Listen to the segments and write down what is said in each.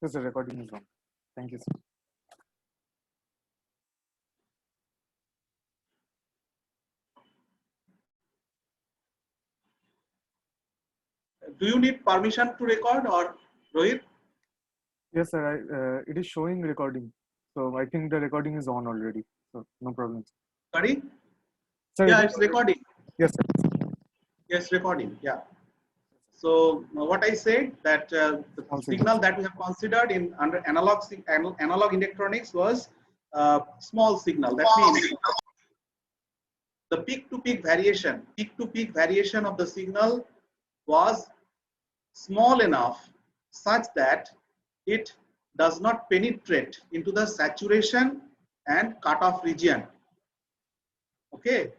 Yes, the recording is on. Thank you, sir. Do you need permission to record or Rohit? Yes, sir. It is showing recording. So I think the recording is on already. So no problem. Sorry? Sir, Yeah, it is it's already. recording. Yes, sir. Yes, recording. Yeah. So what I said that the Small signal signals. that we have considered in under analog electronics was small signal. That means the peak to peak variation of the signal was small enough such that it does not penetrate into the saturation and cutoff region. Okay,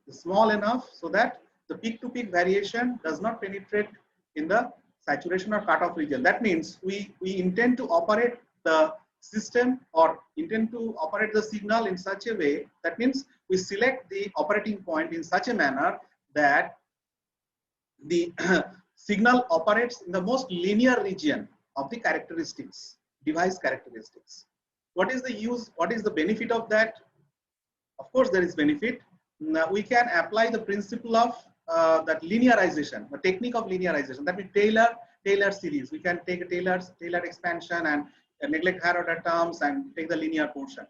small enough so that the peak to peak variation does not penetrate in the saturation or cutoff region. That means we intend to operate the system or intend to operate the signal in such a way, that means we select the operating point in such a manner that the signal operates in the most linear region of the characteristics, device characteristics. What is the use, what is the benefit of that? Of course, there is benefit. Now, we can apply the principle of that linearization, the technique of linearization. That means Taylor series. We can take a Taylor expansion and neglect higher order terms and take the linear portion.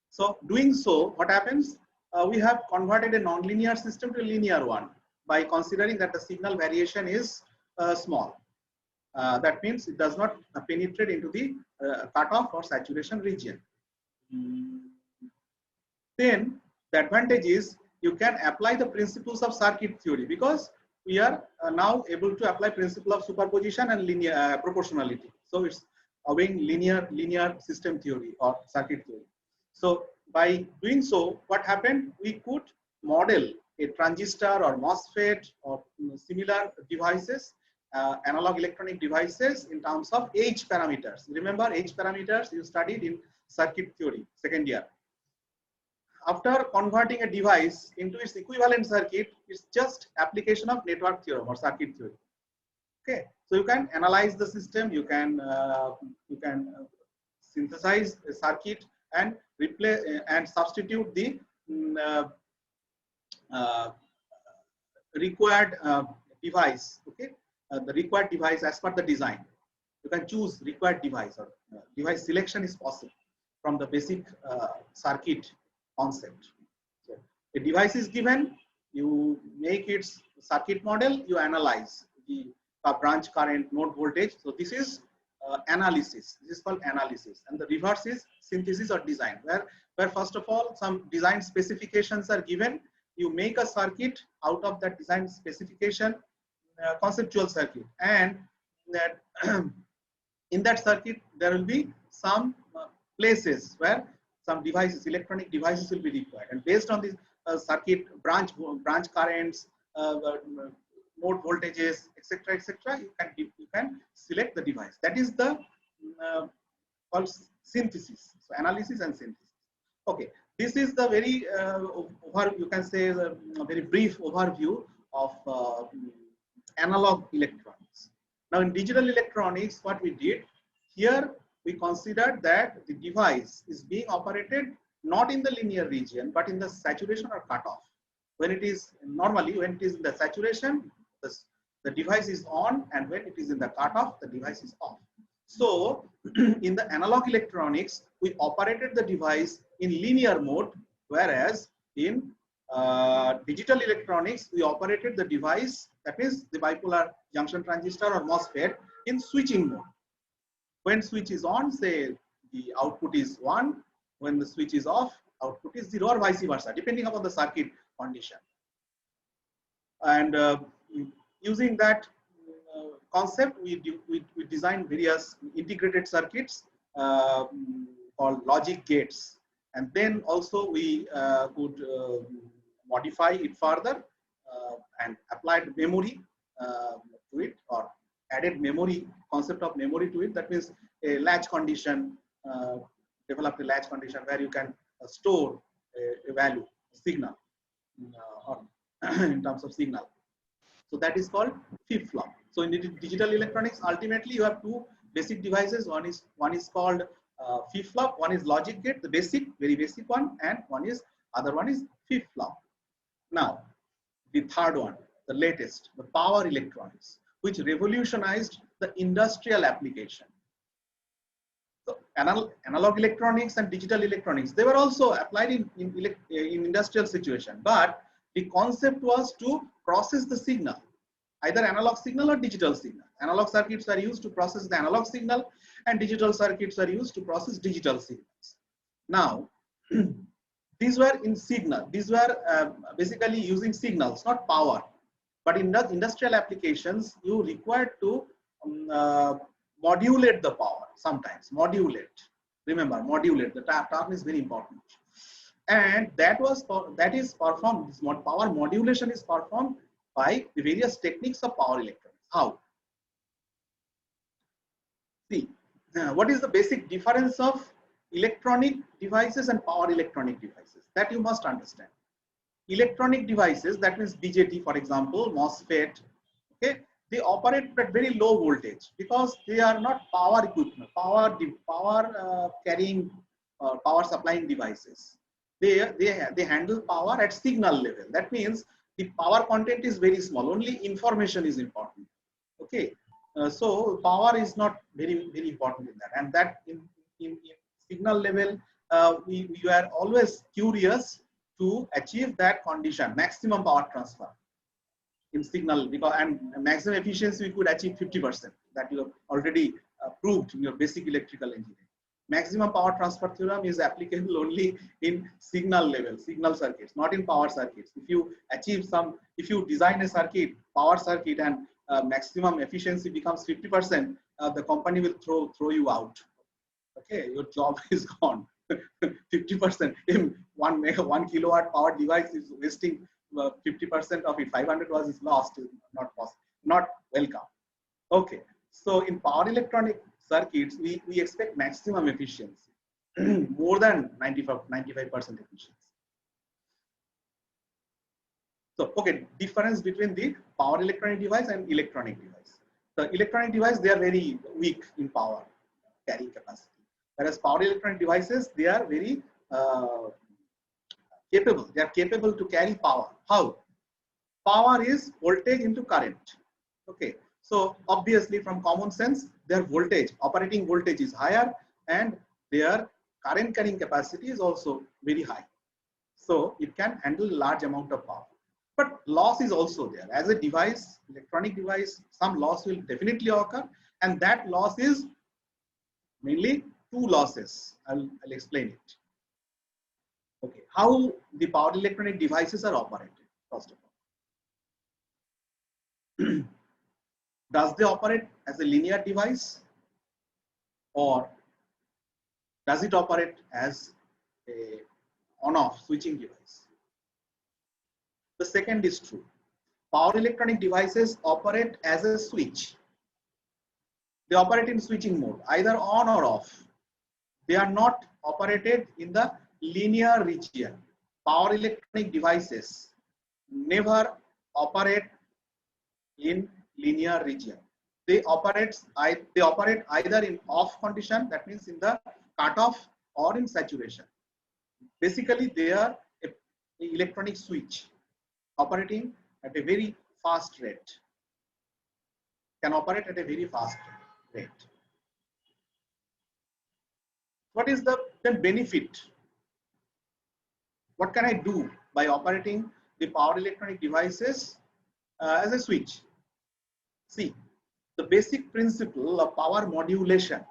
So doing so, what happens? We have converted a nonlinear system to a linear one by considering that the signal variation is small. That means it does not penetrate into the cutoff or saturation region. Then the advantage is you can apply the principles of circuit theory, because we are now able to apply principle of superposition and linear proportionality. So it's obeying linear system theory or circuit theory. So by doing so, what happened? We could model a transistor or MOSFET or similar devices, analog electronic devices, in terms of H parameters. Remember H parameters you studied in circuit theory, second year. After converting a device into its equivalent circuit, it's just application of network theorem or circuit theory. Okay, so you can analyze the system, you can synthesize a circuit and replace and substitute the uh, required device. Okay, the required device as per the design. You can choose required device, or device selection is possible from the basic circuit concept. So a device is given, you make its circuit model, you analyze the branch current, node voltage. So this is analysis. This is called analysis, and the reverse is synthesis or design, where first of all some design specifications are given. You make a circuit out of that design specification, conceptual circuit, and that in that circuit there will be some places where some devices, electronic devices will be required, and based on this circuit branch currents, node voltages, etc., you can select the device. That is the called synthesis. So analysis and synthesis. Okay, this is the very you can say the very brief overview of analog electronics. Now in digital electronics, what we did here, we considered that the device is being operated not in the linear region but in the saturation or cutoff. When it is normally, when it is in the saturation, the device is on, and when it is in the cutoff, the device is off. So in the analog electronics, we operated the device in linear mode, whereas in digital electronics, we operated the device, that is the bipolar junction transistor or MOSFET, in switching mode. When switch is on, say the output is 1. When the switch is off, output is 0, or vice versa, depending upon the circuit condition. And using that concept, we designed various integrated circuits called logic gates. And then also we could modify it further and applied memory to it, or added memory, concept of memory to it. That means a latch condition, developed a latch condition where you can store a value, a signal, or in terms of signal. So that is called flip-flop. So in digital electronics, ultimately you have two basic devices. One is called flip-flop. One is logic gate, the basic, very basic one, and other one is flip-flop. Now, the third one, the latest, the power electronics, which revolutionized the industrial application. So analog electronics and digital electronics, they were also applied in industrial situation, but the concept was to process the signal, either analog signal or digital signal. Analog circuits are used to process the analog signal, and digital circuits are used to process digital signals. Now, these were in signal. These were basically using signals, not power. But in the industrial applications, you require to modulate the power sometimes. Modulate. Remember, modulate. The term is very important. And that is performed. This power modulation is performed by the various techniques of power electronics. How? See, what is the basic difference of electronic devices and power electronic devices? That you must understand. Electronic devices, that means BJT, for example, MOSFET, okay, they operate at very low voltage because they are not power equipment, power carrying, power supplying devices. They handle power at signal level. That means the power content is very small. Only information is important. Okay, so power is not very important in that. And that in signal level, we are always curious to achieve that condition, maximum power transfer in signal, because and maximum efficiency we could achieve 50%. That you have already proved in your basic electrical engineering. Maximum power transfer theorem is applicable only in signal level, signal circuits, not in power circuits. If you design a circuit, power circuit, and maximum efficiency becomes 50%, the company will throw you out. Okay, your job is gone. 50%. If 1 kilowatt power device is wasting 50% of it, 500 watts is lost. Not possible. Not welcome. Okay. So in power electronic circuits, we expect maximum efficiency, more than 95% efficiency. So, okay, difference between the power electronic device and electronic device. The electronic device, they are very weak in power carrying capacity. Whereas power electronic devices, they are very capable. They are capable to carry power. How? Power is voltage into current. Okay. So obviously, from common sense, their voltage, operating voltage is higher, and their current carrying capacity is also very high. So it can handle large amount of power. But loss is also there. As a device, electronic device, some loss will definitely occur, and that loss is mainly two losses. I'll explain it. Okay, how the power electronic devices are operated, first of all. Does they operate as a linear device, or does it operate as a on-off switching device? The second is true. Power electronic devices operate as a switch. They operate in switching mode, either on or off. They are not operated in the linear region. Power electronic devices never operate in linear region. They operate either in off condition, that means in the cutoff, or in saturation. Basically, they are an electronic switch operating at a very fast rate. Can operate at a very fast rate. What is the then benefit? What can I do by operating the power electronic devices as a switch? See, the basic principle of power modulation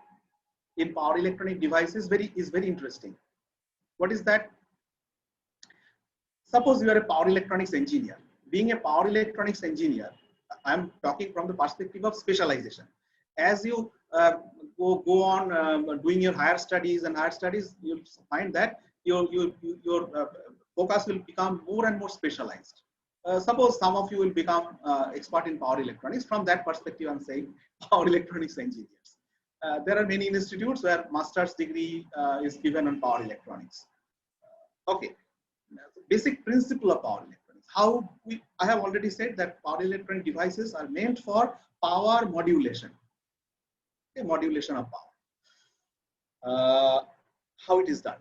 in power electronic devices is very interesting. What is that? Suppose you are a power electronics engineer. Being a power electronics engineer, I am talking from the perspective of specialization. As you go on doing your higher studies, you'll find that your focus will become more and more specialized. Suppose some of you will become expert in power electronics. From that perspective, I'm saying power electronics engineers. There are many institutes where master's degree is given on power electronics. Okay, basic principle of power electronics. I have already said that power electronic devices are meant for power modulation. Okay, modulation of power. How it is done?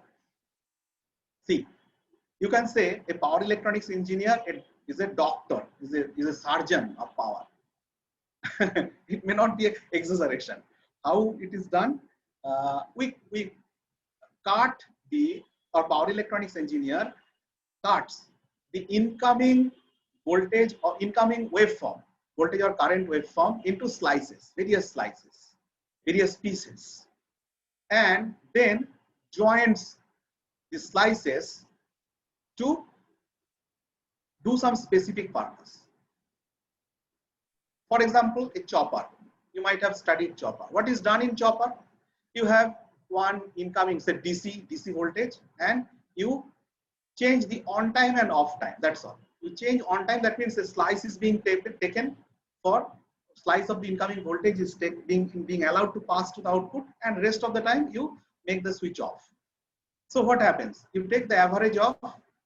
See, you can say a power electronics engineer is a doctor, is a surgeon of power. It may not be an exaggeration. How it is done? We cut the, or power electronics engineer cuts the incoming voltage or incoming waveform, voltage or current waveform into slices, various pieces, and then joins the slices to do some specific purpose. For example, a chopper. You might have studied chopper. What is done in chopper? You have one incoming, say DC voltage, and you change the on time and off time. That's all. You change on time. That means a slice is being taken for slice of the incoming voltage is being allowed to pass to the output, and rest of the time you make the switch off. So what happens? You take the average of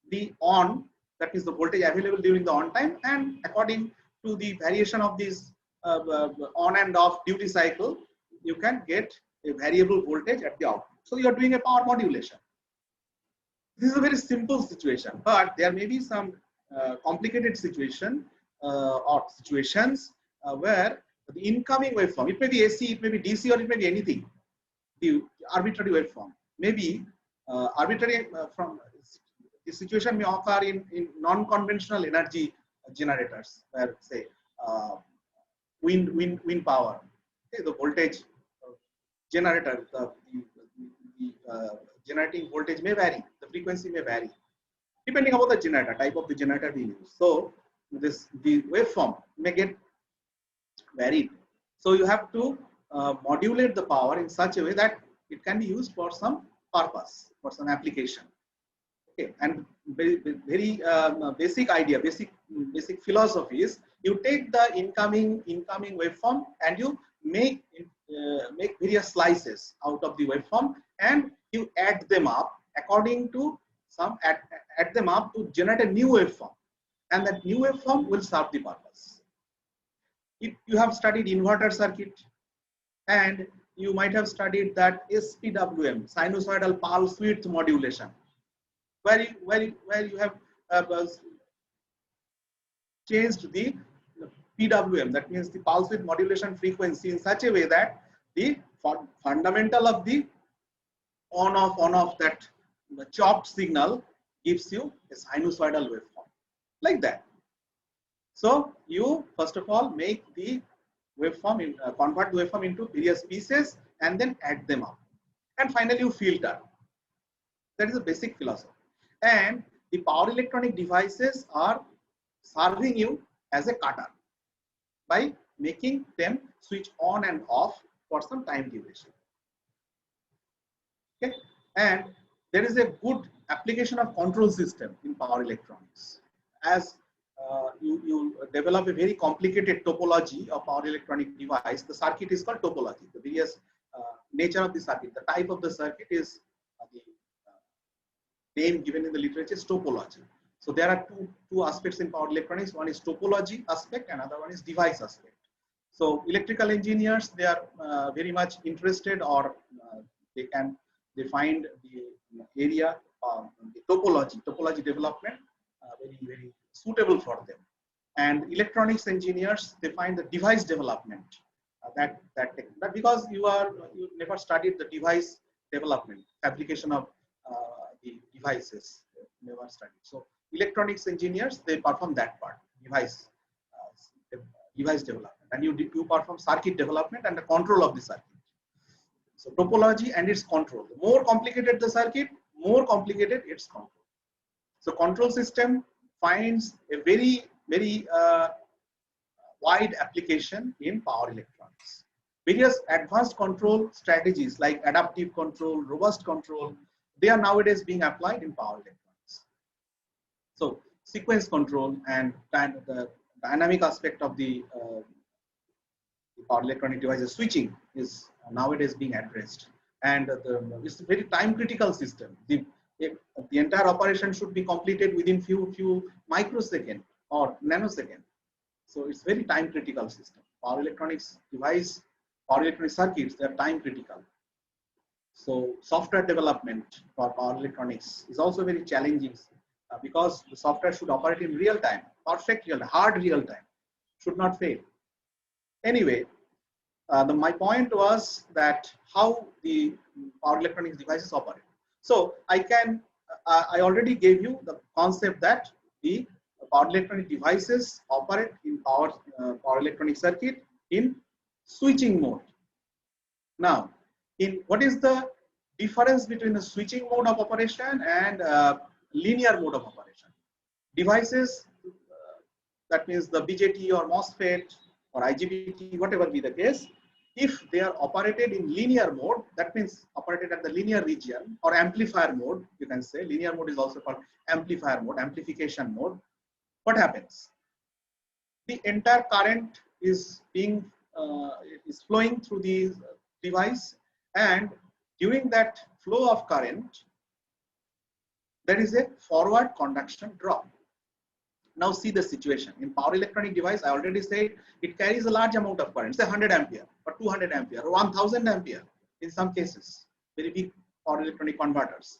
the on, that is the voltage available during the on time, and according to the variation of this on and off duty cycle, you can get a variable voltage at the output. So you are doing a power modulation. This is a very simple situation, but there may be some complicated situation or situations where the incoming waveform, it may be AC, it may be DC, or it may be anything, the arbitrary waveform, maybe arbitrary from the situation may occur in non-conventional energy generators, where say wind power, okay, the voltage generator, the generating voltage may vary, the frequency may vary depending upon the generator, type of the generator we use. So the waveform may get varied. So you have to modulate the power in such a way that it can be used for some purpose, for some application. Okay, and very basic idea, basic philosophy is you take the incoming waveform and you make various slices out of the waveform, and you add them up according to some add them up to generate a new waveform, and that new waveform will serve the purpose. If you have studied inverter circuit, and you might have studied that SPWM, sinusoidal pulse width modulation, where you have changed the PWM, that means the pulse width modulation frequency, in such a way that the fundamental of the on off that the chopped signal gives you a sinusoidal waveform, like that. So you first of all make the waveform convert the waveform into various pieces and then add them up, and finally you filter. That is the basic philosophy. And the power electronic devices are serving you as a cutter by making them switch on and off for some time duration. Okay, and there is a good application of control system in power electronics. As you develop a very complicated topology of power electronic device, the circuit is called topology. The various nature of the circuit, the type of the circuit is the name given in the literature is topology. So there are two aspects in power electronics. One is topology aspect, another one is device aspect. So electrical engineers, they are very much interested, or they find the area the topology development very suitable for them. And electronics engineers, they find the device development that because you never studied the device development, fabrication of the devices, never studied. So electronics engineers, they perform that part, device development, and you perform circuit development and the control of the circuit. So topology and its control. The more complicated the circuit, more complicated its control. So control system finds a very wide application in power electronics. Various advanced control strategies like adaptive control, robust control, they are nowadays being applied in power electronics. So sequence control and the dynamic aspect of the power electronic devices, switching, is nowadays being addressed, and it's a very time critical system. The entire operation should be completed within few microsecond or nanosecond. So it's very time critical system. Power electronics device power electronic circuits, they are time critical. So software development for power electronics is also very challenging because the software should operate in real time, perfect real time, hard real time, should not fail. Anyway, my point was that how the power electronics devices operate. So I already gave you the concept that the power electronic devices operate in power electronic circuit in switching mode. Now, what is the difference between the switching mode of operation and linear mode of operation? Devices, that means the BJT or MOSFET or IGBT, whatever be the case, if they are operated in linear mode, that means operated at the linear region or amplifier mode, you can say. Linear mode is also called amplifier mode, amplification mode. What happens? The entire current is flowing through the device, and during that flow of current, there is a forward conduction drop. Now see the situation. In power electronic device, I already said it carries a large amount of current, say 100 ampere or 200 ampere or 1000 ampere in some cases, very big power electronic converters,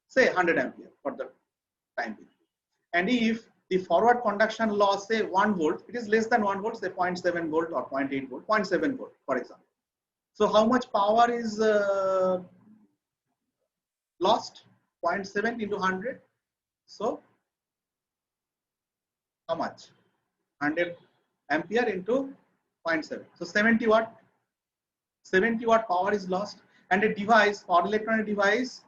say 100 ampere for the time being. And if the forward conduction loss, say 1 volt, it is less than 1 volt, say 0.7 volt or 0.8 volt, 0.7 volt, for example. So how much power is lost? 0.7 into 100. So how much? 100 ampere into 0.7. So 70 watt. 70 watt power is lost. And a device, power electronic device,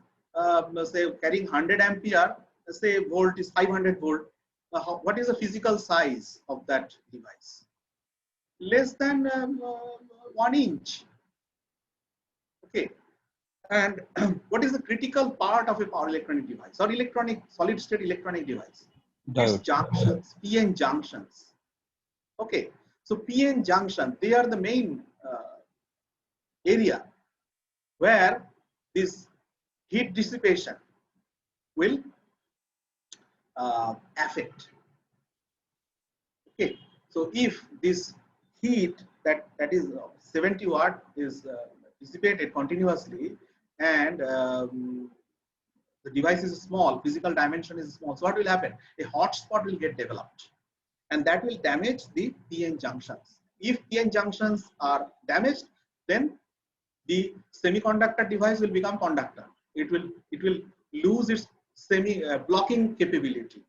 say carrying 100 ampere, say volt is 500 volt. What is the physical size of that device? Less than 1 inch. Okay. And what is the critical part of a power electronic device or solid state electronic device? It's junctions, PN junctions. Okay. So PN junction, they are the main area where this heat dissipation will affect. Okay. So if this heat that is 70 watt is dissipated continuously, and the device is small, physical dimension is small, so what will happen? A hot spot will get developed, and that will damage the PN junctions. If PN junctions are damaged, then the semiconductor device will become conductor. It will lose its blocking capability,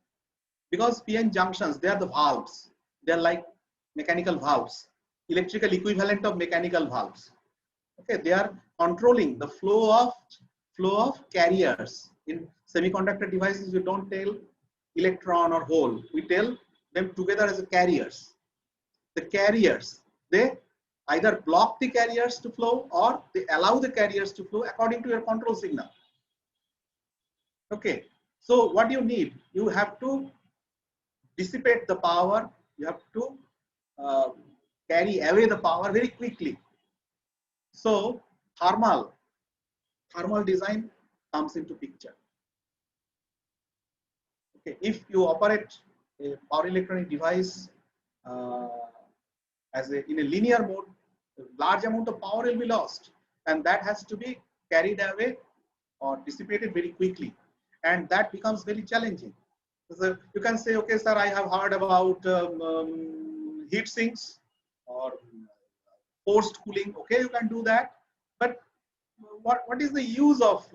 because PN junctions, they are the valves. They are like mechanical valves, electrical equivalent of mechanical valves. Okay, they are controlling the flow of carriers. In semiconductor devices, we don't tell electron or hole. We tell them together as carriers. The carriers, they either block the carriers to flow or they allow the carriers to flow according to your control signal. Okay, so what you need? You have to dissipate the power. You have to carry away the power very quickly. So thermal design comes into picture. Okay, if you operate a power electronic device in a linear mode, a large amount of power will be lost, and that has to be carried away or dissipated very quickly, and that becomes very challenging. So you can say, okay, sir, I have heard about heat sinks or forced cooling. Okay, you can do that, but what is the use of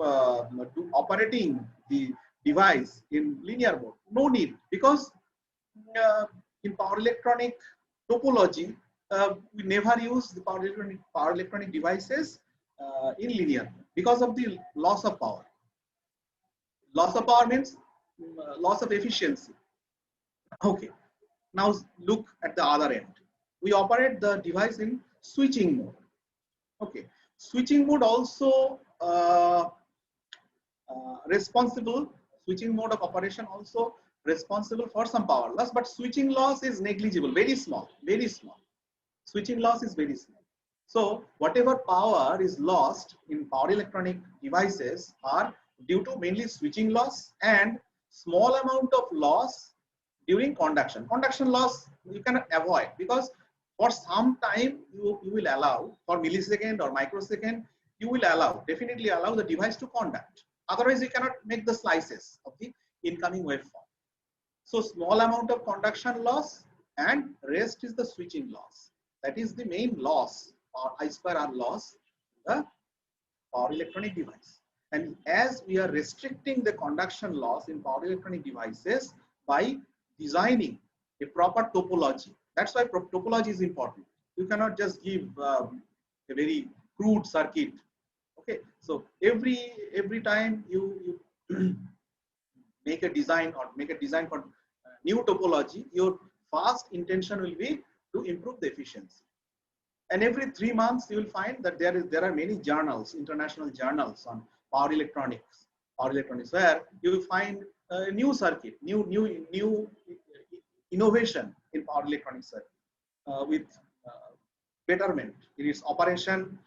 operating the device in linear mode? No need, because in power electronic topology, we never use the power electronic devices in linear mode because of the loss of power. Loss of power means loss of efficiency. Okay, now look at the other end. We operate the device in switching mode. Okay, switching mode also switching mode of operation also responsible for some power loss, but switching loss is negligible, very small. Switching loss is very small. So whatever power is lost in power electronic devices are due to mainly switching loss and small amount of loss during conduction. Conduction loss you cannot avoid, because For some time, you will allow, for millisecond or microsecond, you will allow, definitely allow the device to conduct. Otherwise, you cannot make the slices of the incoming waveform. So small amount of conduction loss and rest is the switching loss. That is the main loss, or I square R loss, the power electronic device. And as we are restricting the conduction loss in power electronic devices by designing a proper topology. That's why topology is important. You cannot just give a very crude circuit. Okay, so every time you make a design for new topology, your first intention will be to improve the efficiency. And every 3 months, you will find that there are many journals, international journals on power electronics, where you will find a new circuit, new innovation in power electronics circuit with betterment in its operation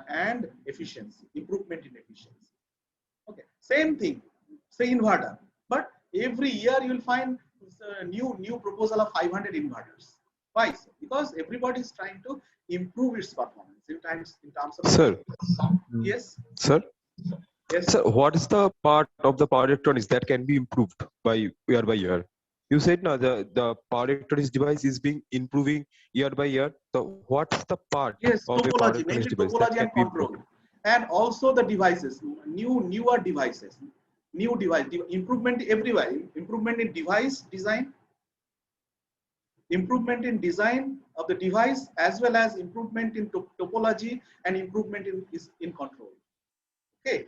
and efficiency, improvement in efficiency. Okay, same thing, say inverter, but every year you will find a new proposal of 500 inverters. Why? Because everybody is trying to improve its performance in terms of. Sir. Yes. Sir. Yes. Sir, what is the part of the power electronics that can be improved by year? You said now the power electronics device is being improving year by year. So what's the part Yes, of a power topology, electronics mainly device that topology can and be control, improved? and also the devices, newer devices, new device, improvement everywhere, improvement in device design, improvement in design of the device, as well as improvement in topology and improvement in control. Okay,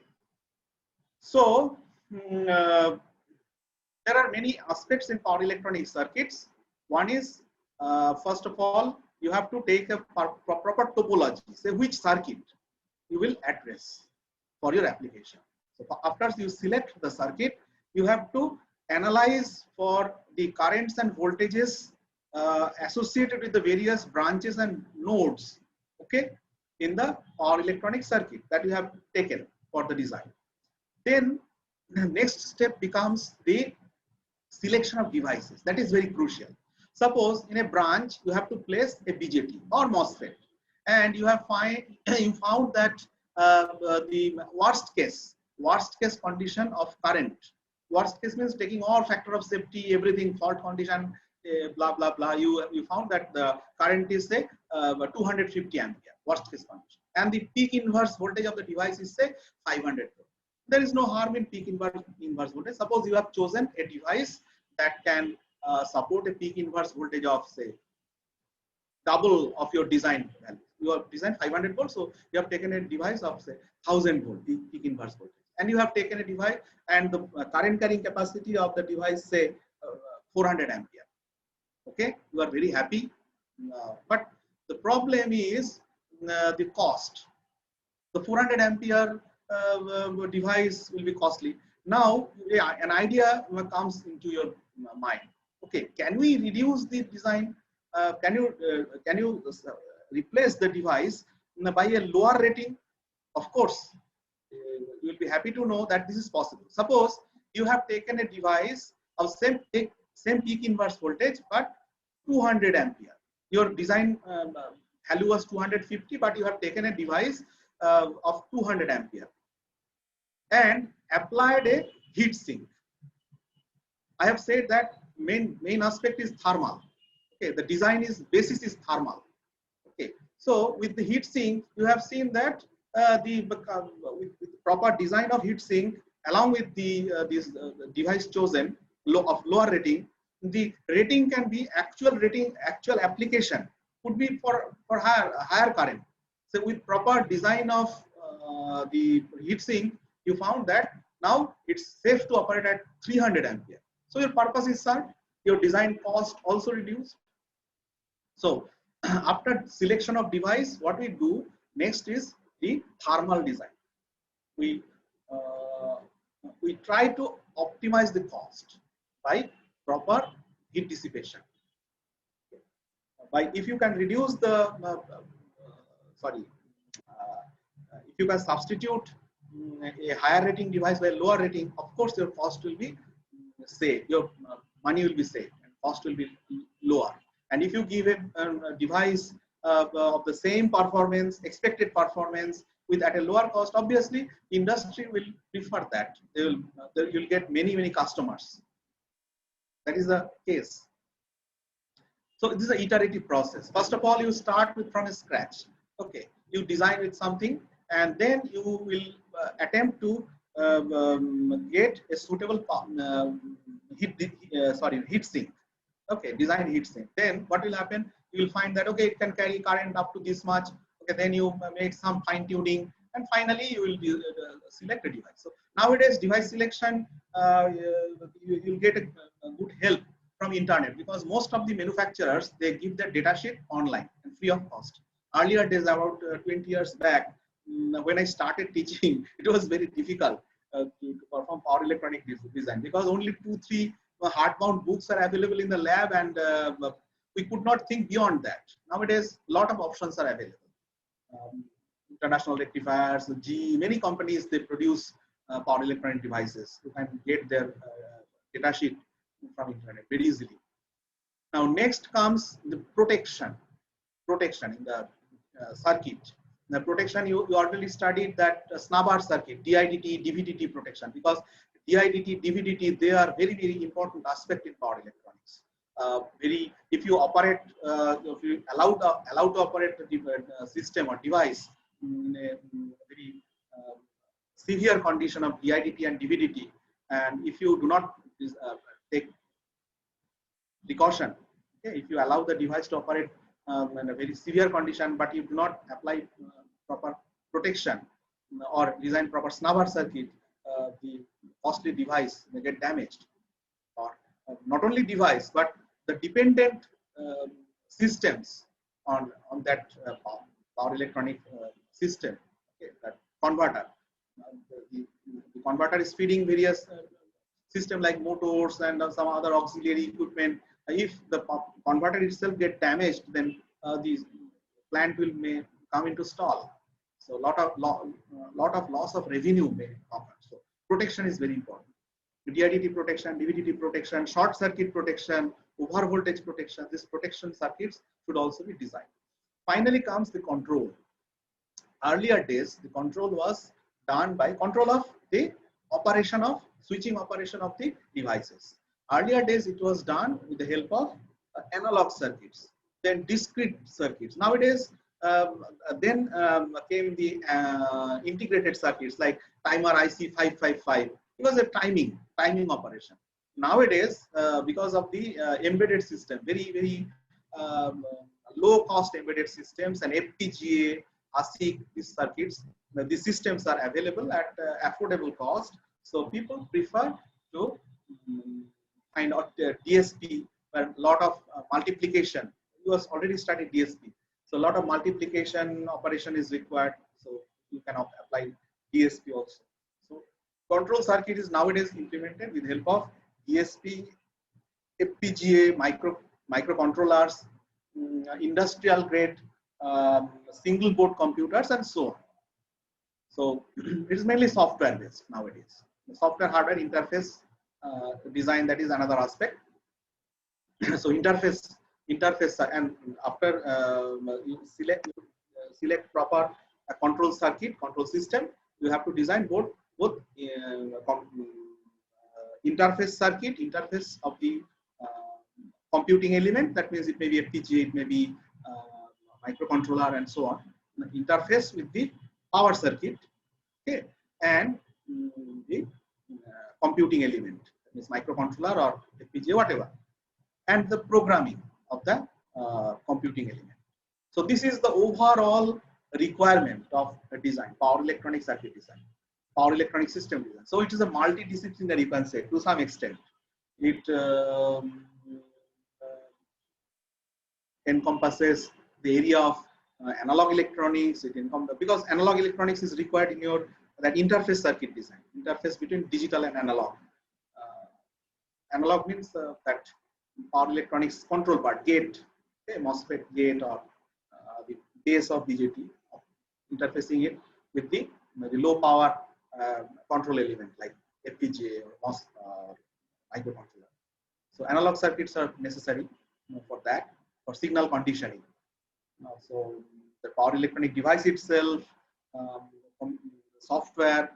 so there are many aspects in power electronic circuits. One is, first of all, you have to take a proper topology, say which circuit you will address for your application. So after you select the circuit, you have to analyze for the currents and voltages associated with the various branches and nodes, okay, in the power electronic circuit that you have taken for the design. Then the next step becomes the selection of devices. That is very crucial. Suppose in a branch you have to place a BJT or MOSFET, and you have found that the worst case condition of current. Worst case means taking all factor of safety, everything, fault condition, blah blah blah. You found that the current is say 250 ampere. Worst case condition, and the peak inverse voltage of the device is say 500 volt. There is no harm in peak inverse voltage. Suppose you have chosen a device that can support a peak inverse voltage of say double of your design value. You have designed 500 volts, so you have taken a device of say 1000 volt peak inverse voltage, and you have taken a device and the current carrying capacity of the device say 400 ampere. Okay, you are very happy, but the problem is the cost. The 400 ampere device will be costly. Now, an idea comes into your mind. Okay, can we reduce the design? Can you replace the device by a lower rating? Of course, you will be happy to know that this is possible. Suppose you have taken a device of same peak inverse voltage, but 200 ampere. Your design value was 250, but you have taken a device of 200 ampere and applied a heat sink. I have said that main aspect is thermal. Okay, the design basis is thermal. Okay, so with the heat sink, you have seen that with proper design of heat sink, along with this device chosen of lower rating, the rating can be actual application could be for higher current. So with proper design of the heat sink, you found that now it's safe to operate at 300 ampere. So your purpose is served, your design cost also reduced. So after selection of device, what we do next is the thermal design. We try to optimize the cost by proper heat dissipation. If you can reduce the if you can substitute a higher rating device by a lower rating, of course your cost will be saved, your money will be saved and cost will be lower. And if you give a device of the same performance, expected performance, with at a lower cost, obviously industry will prefer that. You'll get many customers. That is the case. So this is an iterative process. First of all, you start with from scratch. Okay, you design with something, and then you will attempt to get a suitable heat sink. Okay, design heat sink. Then what will happen? You will find that okay, it can carry current up to this much. Okay, then you make some fine tuning, and finally you will select a device. So nowadays, device selection you'll get a good help from internet, because most of the manufacturers, they give their data sheet online and free of cost. Earlier days, about 20 years back, when I started teaching, it was very difficult to perform power electronic design, because only 2-3 hardbound books are available in the lab, and we could not think beyond that. Nowadays, a lot of options are available. International rectifiers, GE, many companies, they produce power electronic devices. You can get their data sheet from internet very easily. Now next comes the protection in the circuit. The protection, you already studied that snubber circuit, DIDT, DVDT protection, because DIDT, DVDT, they are very important aspect in power electronics. If you operate, if you allow to operate the system or device in a very severe condition of DIDT and DVDT, and if you do not take precaution, okay, if you allow the device to operate in a very severe condition, but you do not apply proper protection or design proper snubber circuit, the costly device may get damaged. Or not only device, but the dependent systems on that power electronic system, okay, that converter. The converter is feeding various system like motors and some other auxiliary equipment. If the converter itself get damaged, then the plant may come into stall. So lot of loss of revenue may occur. So protection is very important. DIDT protection, DVDT protection, short circuit protection, over voltage protection. These protection circuits should also be designed. Finally comes the control. Earlier days, the control was done by control of the operation of switching operation of the devices. Earlier days, it was done with the help of analog circuits, then discrete circuits. Nowadays, then came the integrated circuits like timer IC 555. It was a timing operation. Nowadays, because of the embedded system, very low cost embedded systems and FPGA, ASIC, these circuits, these systems are available at affordable cost. So people prefer to find out DSP, where a lot of multiplication. You have already studied DSP. So a lot of multiplication operation is required. So you can apply DSP also. So control circuit is nowadays implemented with help of DSP, FPGA, microcontrollers, industrial grade single board computers, and so on. So it is mainly software based nowadays. The software hardware interface design, that is another aspect. So interface, and after you select proper control circuit, control system, you have to design both interface circuit, interface of the computing element. That means it may be FPGA, it may be microcontroller, and so on. Interface with the power circuit, okay, and the computing element, that means microcontroller or FPGA, whatever, and the programming of the computing element. So this is the overall requirement of a design, power electronic circuit design, power electronic system design. So it is a multidisciplinary, you can say, to some extent. It encompasses the area of analog electronics. It because analog electronics is required in your that interface circuit design, interface between digital and analog. Analog means that power electronics control part, gate, okay, MOSFET gate, or the base of BJT, interfacing it with the low power control element like FPGA or MOS microcontroller. So analog circuits are necessary for that. for signal conditioning. So the power electronic device itself, software,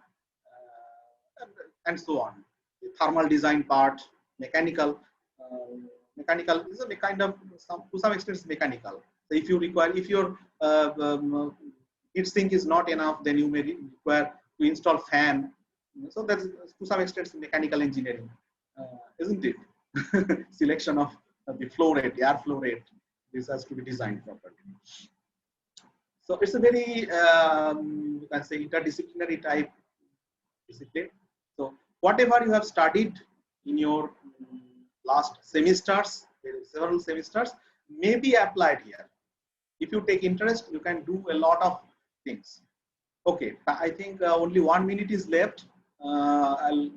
and so on. The thermal design part, mechanical. Mechanical is a kind of to some extent it's mechanical. So if you require, if your heat sink is not enough, then you may require to install fan. So that's to some extent mechanical engineering, isn't it? Selection of the flow rate, the airflow rate. This has to be designed properly. So it's a very you can say interdisciplinary type discipline. So whatever you have studied in your last semesters, several semesters, may be applied here. If you take interest, you can do a lot of things. Okay, I think only 1 minute is left. I'll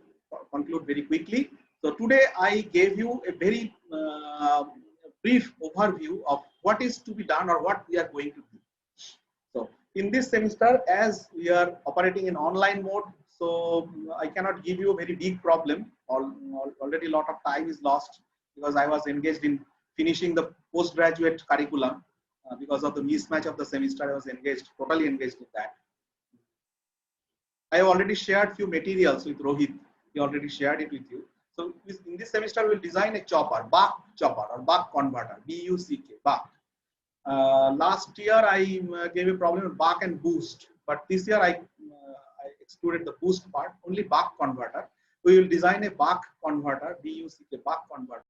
conclude very quickly. So today I gave you a very brief overview of what is to be done or what we are going to do. So in this semester, as we are operating in online mode, so I cannot give you a very big problem. Already a lot of time is lost because I was engaged in finishing the postgraduate curriculum. Because of the mismatch of the semester, I was engaged, totally engaged with that. I have already shared few materials with Rohit. He already shared it with you. So in this semester, we'll design a chopper, buck chopper or buck converter, B-U-C-K, buck. Last year, I gave a problem with buck and boost, but this year I excluded the boost part, only buck converter. We will design a buck converter, B-U-C-K, buck converter.